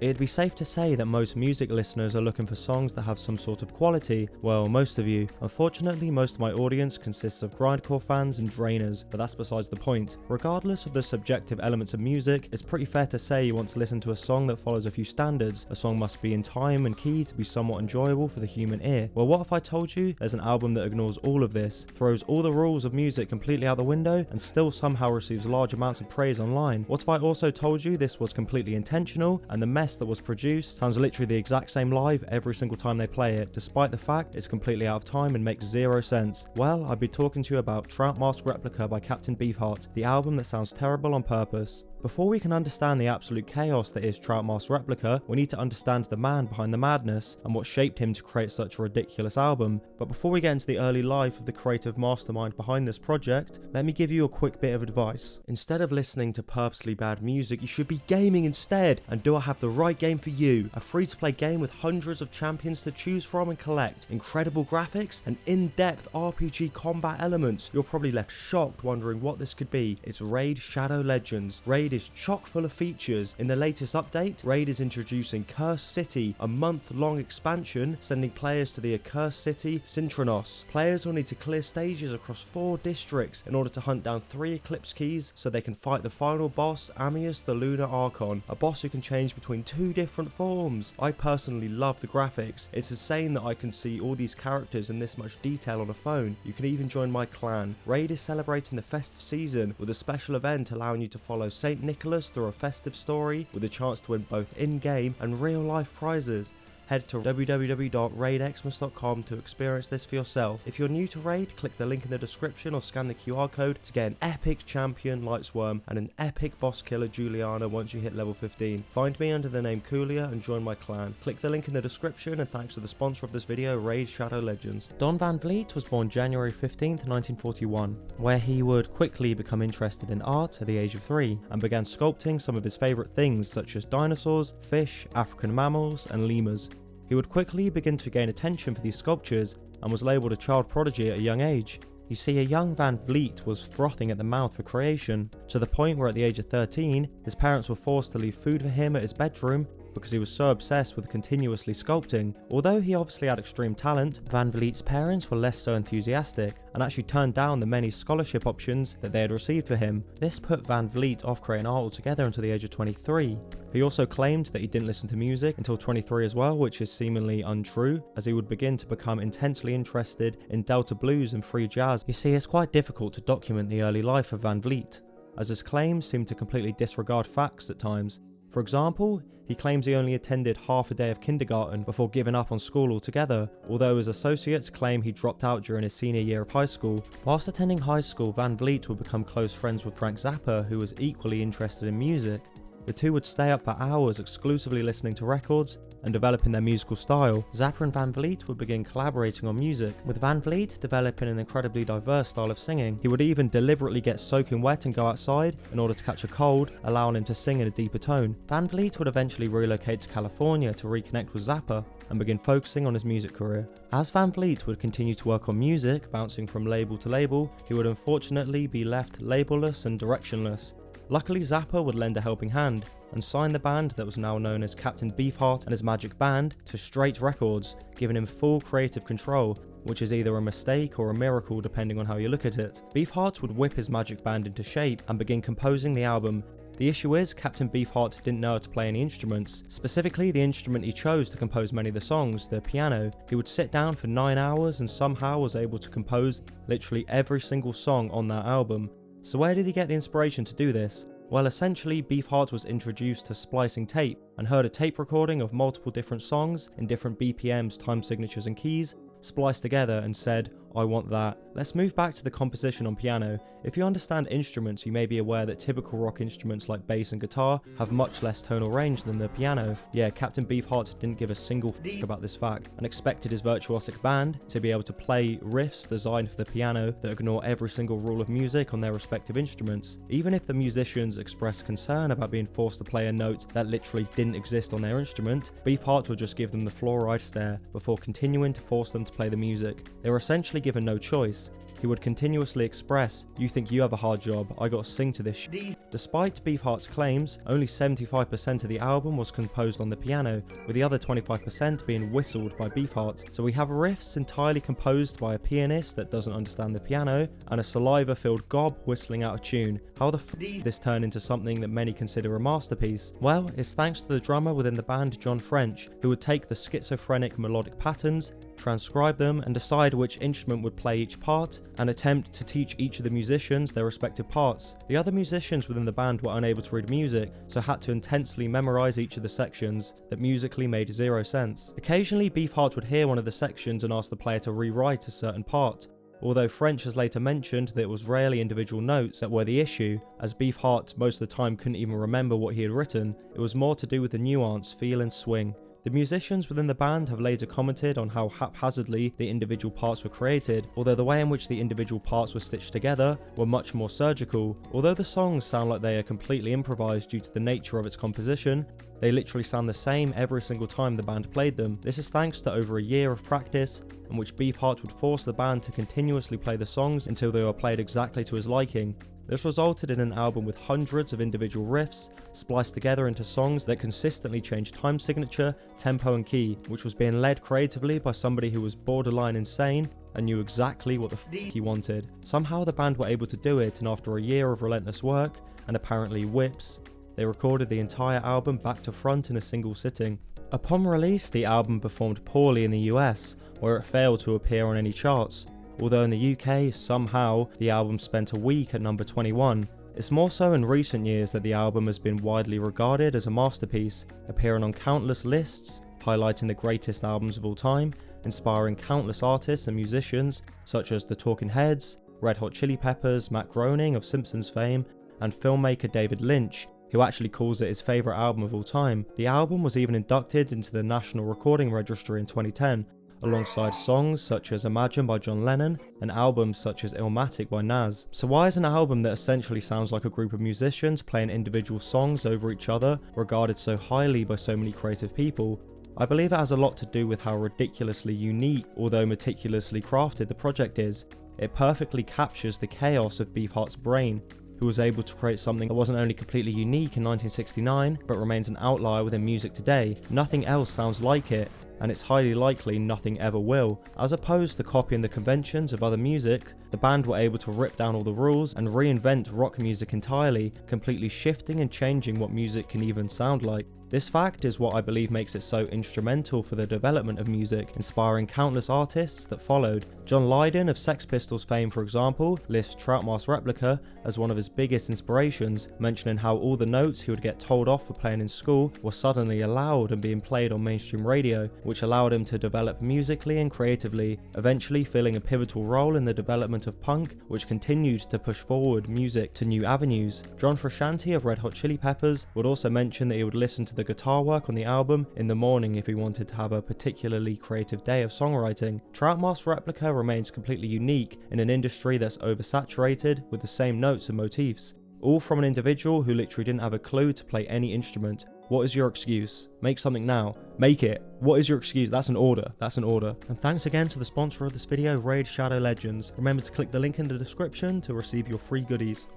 It'd be safe to say that most music listeners are looking for songs that have some sort of quality. Well, most of you. Unfortunately, most of my audience consists of grindcore fans and drainers, but that's besides the point. Regardless of the subjective elements of music, it's pretty fair to say you want to listen to a song that follows a few standards. A song must be in time and key to be somewhat enjoyable for the human ear. Well, what if I told you there's an album that ignores all of this, throws all the rules of music completely out the window, and still somehow receives large amounts of praise online? What if I also told you this was completely intentional, and the mess that was produced sounds literally the exact same live every single time they play it, despite the fact it's completely out of time and makes zero sense? Well, I'd be talking to you about Trout Replica by Captain Beefart, the album that sounds terrible on purpose. Before we can understand the absolute chaos that is Trout Replica, we need to understand the man behind the madness and what shaped him to create such a ridiculous album. But before we get into the early life of the creative mastermind behind this project, let me give you a quick bit of advice. Instead of listening to purposely bad music, you should be gaming instead. And do I have the right game for you? A free-to-play game with hundreds of champions to choose from and collect, incredible graphics, and in-depth RPG combat elements. You're probably left shocked wondering what this could be. It's Raid Shadow Legends. Raid is chock full of features. In the latest update, Raid is introducing Cursed City, a month-long expansion sending players to the accursed city Synchronos. Players will need to clear stages across 4 districts in order to hunt down 3 Eclipse keys so they can fight the final boss, Amius the Lunar Archon, a boss who can change between 2 different forms. I personally love the graphics. It's insane that I can see all these characters in this much detail on a phone. You can even join my clan. Raid is celebrating the festive season with a special event allowing you to follow Saint Nicholas through a festive story with a chance to win both in-game and real-life prizes. Head to www.raidxmas.com to experience this for yourself. If you're new to Raid, click the link in the description or scan the QR code to get an epic champion Lightsworm and an epic boss killer Juliana once you hit level 15. Find me under the name Coolia and join my clan. Click the link in the description, and thanks to the sponsor of this video, Raid Shadow Legends. Don Van Vliet was born January 15th, 1941, where he would quickly become interested in art at the age of 3 and began sculpting some of his favourite things such as dinosaurs, fish, African mammals and lemurs. He would quickly begin to gain attention for these sculptures and was labelled a child prodigy at a young age. You see, a young Van Vliet was frothing at the mouth for creation, to the point where at the age of 13, his parents were forced to leave food for him at his bedroom because he was so obsessed with continuously sculpting. Although he obviously had extreme talent, Van Vliet's parents were less so enthusiastic and actually turned down the many scholarship options that they had received for him. This put Van Vliet off creating art altogether until the age of 23. He also claimed that he didn't listen to music until 23 as well, which is seemingly untrue, as he would begin to become intensely interested in Delta blues and free jazz. You see, it's quite difficult to document the early life of Van Vliet, as his claims seem to completely disregard facts at times. For example, he claims he only attended half a day of kindergarten before giving up on school altogether, although his associates claim he dropped out during his senior year of high school. Whilst attending high school, Van Vliet would become close friends with Frank Zappa, who was equally interested in music. The two would stay up for hours exclusively listening to records and developing their musical style. Zappa and Van Vliet would begin collaborating on music, with Van Vliet developing an incredibly diverse style of singing. He would even deliberately get soaking wet and go outside in order to catch a cold, allowing him to sing in a deeper tone. Van Vliet would eventually relocate to California to reconnect with Zappa and begin focusing on his music career. As Van Vliet would continue to work on music, bouncing from label to label, he would unfortunately be left labelless and directionless. Luckily, Zappa would lend a helping hand and sign the band that was now known as Captain Beefart and his Magic Band to Straight Records, giving him full creative control, which is either a mistake or a miracle depending on how you look at it. Beefheart would whip his Magic Band into shape and begin composing the album. The issue is, Captain Beefheart didn't know how to play any instruments, specifically the instrument he chose to compose many of the songs, the piano. He would sit down for 9 hours and somehow was able to compose literally every single song on that album. So where did he get the inspiration to do this? Well, essentially, Beefheart was introduced to splicing tape and heard a tape recording of multiple different songs in different BPMs, time signatures and keys, spliced together and said, I want that. Let's move back to the composition on piano. If you understand instruments, you may be aware that typical rock instruments like bass and guitar have much less tonal range than the piano. Yeah, Captain Beefheart didn't give a single f*** about this fact and expected his virtuosic band to be able to play riffs designed for the piano that ignore every single rule of music on their respective instruments. Even if the musicians expressed concern about being forced to play a note that literally didn't exist on their instrument, Beefheart would just give them the fluoride stare before continuing to force them to play the music. They were essentially given no choice. he would continuously express, "You think you have a hard job, I gotta sing to this shit." Despite Beefart's claims, only 75% of the album was composed on the piano, with the other 25% being whistled by Beefart. So we have riffs entirely composed by a pianist that doesn't understand the piano, and a saliva-filled gob whistling out a tune. How the f did this turn into something that many consider a masterpiece? Well, it's thanks to the drummer within the band, John French, who would take the schizophrenic melodic patterns, transcribe them, and decide which instrument would play each part, and attempt to teach each of the musicians their respective parts. The other musicians within the band were unable to read music, so had to intensely memorize each of the sections that musically made zero sense. Occasionally, Beefart would hear one of the sections and ask the player to rewrite a certain part, although French has later mentioned that it was rarely individual notes that were the issue, as Beefart most of the time couldn't even remember what he had written. It was more to do with the nuance, feel and swing. The musicians within the band have later commented on how haphazardly the individual parts were created, although the way in which the individual parts were stitched together were much more surgical. Although the songs sound like they are completely improvised due to the nature of its composition, they literally sound the same every single time the band played them. This is thanks to over a year of practice, in which Beefart would force the band to continuously play the songs until they were played exactly to his liking. This resulted in an album with hundreds of individual riffs spliced together into songs that consistently changed time signature, tempo and key, which was being led creatively by somebody who was borderline insane and knew exactly what the f he wanted. Somehow the band were able to do it, and after a year of relentless work, and apparently whips, they recorded the entire album back to front in a single sitting. Upon release, the album performed poorly in the US, where it failed to appear on any charts, although in the UK, somehow, the album spent a week at number 21. It's more so in recent years that the album has been widely regarded as a masterpiece, appearing on countless lists, highlighting the greatest albums of all time, inspiring countless artists and musicians such as the Talking Heads, Red Hot Chili Peppers, Matt Groening of Simpsons fame, and filmmaker David Lynch, who actually calls it his favourite album of all time. The album was even inducted into the National Recording Registry in 2010, alongside songs such as Imagine by John Lennon and albums such as Illmatic by Nas. So why is an album that essentially sounds like a group of musicians playing individual songs over each other regarded so highly by so many creative people? I believe it has a lot to do with how ridiculously unique, although meticulously crafted, the project is. It perfectly captures the chaos of Beefart's brain, who was able to create something that wasn't only completely unique in 1969, but remains an outlier within music today. Nothing else sounds like it, and it's highly likely nothing ever will. As opposed to copying the conventions of other music, the band were able to rip down all the rules and reinvent rock music entirely, completely shifting and changing what music can even sound like. This fact is what I believe makes it so instrumental for the development of music, inspiring countless artists that followed. John Lydon of Sex Pistols fame, for example, lists Trout Replica as one of his biggest inspirations, mentioning how all the notes he would get told off for playing in school were suddenly allowed and being played on mainstream radio, which allowed him to develop musically and creatively, eventually filling a pivotal role in the development of punk, which continued to push forward music to new avenues. John Frusciante of Red Hot Chili Peppers would also mention that he would listen to the guitar work on the album in the morning if he wanted to have a particularly creative day of songwriting. Trout Replica remains completely unique in an industry that's oversaturated with the same notes and motifs, all from an individual who literally didn't have a clue to play any instrument. What is your excuse? Make something now. Make it. What is your excuse? That's an order. That's an order. And thanks again to the sponsor of this video, Raid Shadow Legends. Remember to click the link in the description to receive your free goodies.